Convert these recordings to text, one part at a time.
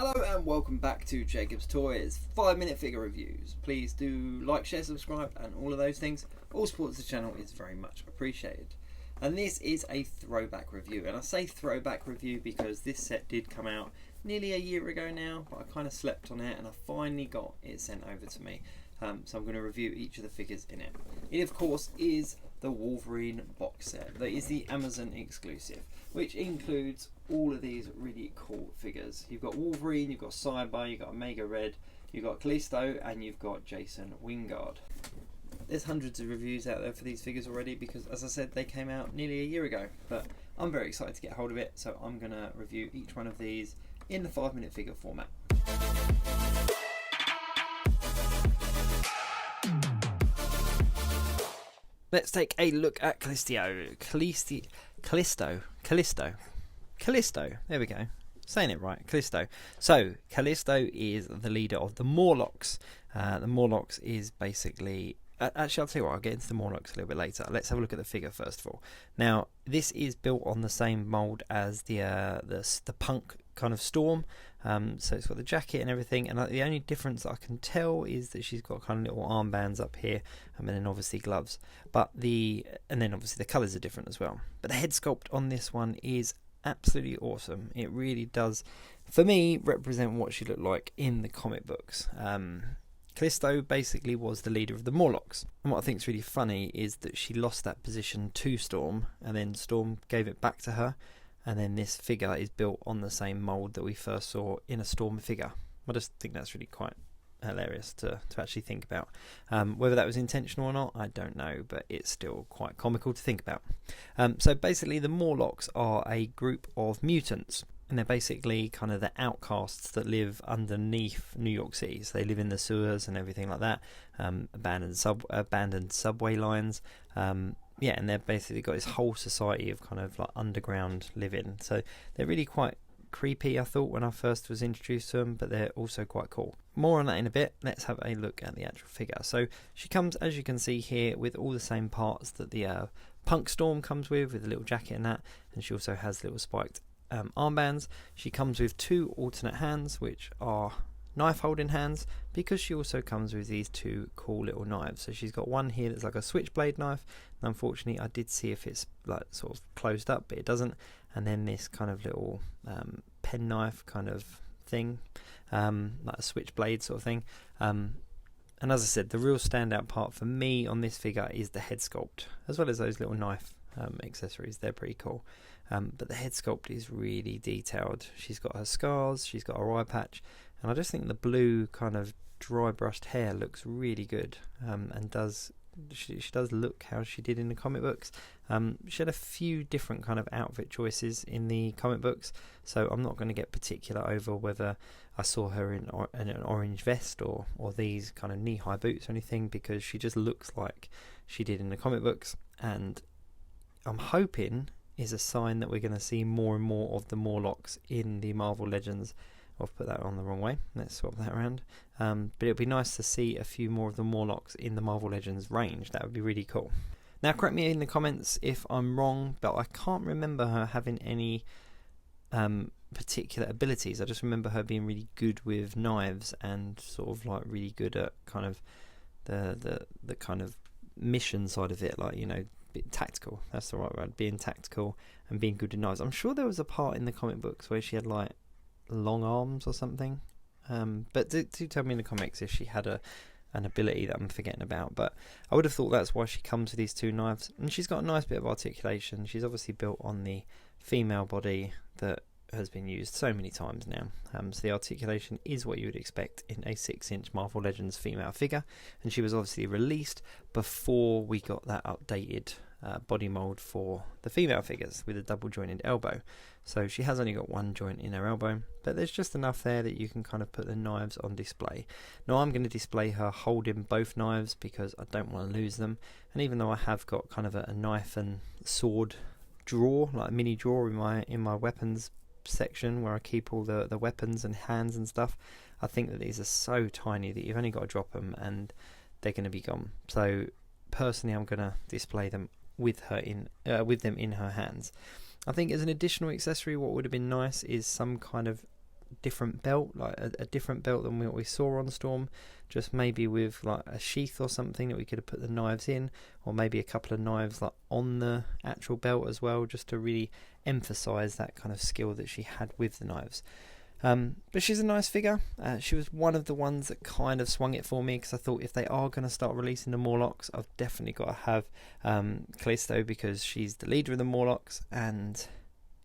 Hello and welcome back to Jacob's Toys 5-minute figure reviews. Please do like, share, subscribe and all of those things. All support to the channel is very much appreciated. And this is a throwback review, and I say throwback review because this set did come out nearly a year ago now, but I kind of slept on it and I finally got it sent over to me. So I'm going to review each of the figures in it. It of course is the Wolverine box set. That is the Amazon exclusive, which includes all of these really cool figures. You've got Wolverine, you've got Cyber, you've got Omega Red, you've got Callisto, and you've got Jason Wingard. There's hundreds of reviews out there for these figures already because, as I said, they came out nearly a year ago. But I'm very excited to get hold of it, so I'm going to review each one of these in the 5-minute figure format. Let's take a look at Callisto. Callisto. There we go. Saying it right. Callisto. So, Callisto is the leader of the Morlocks. The Morlocks is basically... actually, I'll tell you what, I'll get into the Morlocks a little bit later. Let's have a look at the figure first of all. Now, this is built on the same mould as the punk kind of Storm. So it's got the jacket and everything, and the only difference I can tell is that she's got kind of little armbands up here, and then obviously gloves. And then obviously the colours are different as well. But the head sculpt on this one is absolutely awesome. It really does, for me, represent what she looked like in the comic books. Callisto basically was the leader of the Morlocks, and what I think is really funny is that she lost that position to Storm, and then Storm gave it back to her. And then this figure is built on the same mould that we first saw in a Storm figure. I just think that's really quite hilarious to actually think about. Whether that was intentional or not, I don't know, but it's still quite comical to think about. So basically the Morlocks are a group of mutants, and they're basically kind of the outcasts that live underneath New York City. So they live in the sewers and everything like that, abandoned subway lines. Yeah, and they've basically got this whole society of kind of like underground living. So they're really quite creepy, I thought, when I first was introduced to them, but they're also quite cool. More on that in a bit. Let's have a look at the actual figure. So she comes, as you can see here, with all the same parts that the Punk Storm comes with a little jacket and that, and she also has little spiked armbands. She comes with 2 alternate hands, which are knife holding hands, because she also comes with these 2 cool little knives. So she's got one here that's like a switchblade knife, and unfortunately I did see if it's like sort of closed up, but it doesn't. And then this kind of little pen knife kind of thing, like a switchblade sort of thing. And as I said, the real standout part for me on this figure is the head sculpt, as well as those little knife accessories. They're pretty cool. But the head sculpt is really detailed. She's got her scars, she's got her eye patch, and I just think the blue kind of dry brushed hair looks really good, and she does look how she did in the comic books. She had a few different kind of outfit choices in the comic books, so I'm not going to get particular over whether I saw her in an orange vest or these kind of knee-high boots or anything, because she just looks like she did in the comic books, and I'm hoping is a sign that we're going to see more and more of the Morlocks in the Marvel Legends. I've put that on the wrong way. Let's swap that around. But it would be nice to see a few more of the Morlocks in the Marvel Legends range. That would be really cool. Now, correct me in the comments if I'm wrong, but I can't remember her having any particular abilities. I just remember her being really good with knives and sort of like really good at kind of the kind of mission side of it, like, you know, tactical. That's the right word. Being tactical and being good with knives. I'm sure there was a part in the comic books where she had like long arms or something, but do tell me in the comics if she had an ability that I'm forgetting about. But I would have thought that's why she comes with these 2 knives, and she's got a nice bit of articulation. She's obviously built on the female body that has been used so many times now, so the articulation is what you would expect in a 6-inch Marvel Legends female figure, and she was obviously released before we got that updated body mould for the female figures with a double jointed elbow. So she has only got 1 joint in her elbow, but there's just enough there that you can kind of put the knives on display. Now I'm going to display her holding both knives because I don't want to lose them, and even though I have got kind of a knife and sword drawer, like a mini drawer in my weapons section where I keep all the weapons and hands and stuff, I think that these are so tiny that you've only got to drop them and they're going to be gone. So personally I'm going to display them with them in her hands. I think as an additional accessory, what would have been nice is some kind of different belt, like a different belt than what we saw on Storm, just maybe with like a sheath or something that we could have put the knives in, or maybe a couple of knives like on the actual belt as well, just to really emphasize that kind of skill that she had with the knives. But she's a nice figure. She was one of the ones that kind of swung it for me, because I thought if they are going to start releasing the Morlocks, I've definitely got to have Callisto, because she's the leader of the Morlocks, and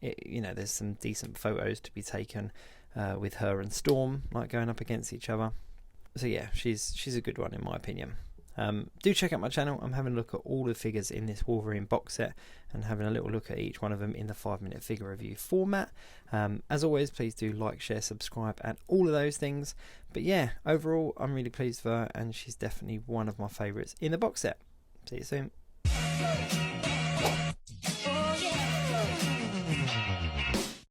there's some decent photos to be taken with her and Storm, like going up against each other. So yeah, she's a good one in my opinion. Do check out my channel. I'm having a look at all the figures in this Wolverine box set and having a little look at each one of them in the 5-minute figure review format. As always, please do like, share, subscribe and all of those things. But yeah, overall I'm really pleased with her, and she's definitely one of my favourites in the box set. See you soon.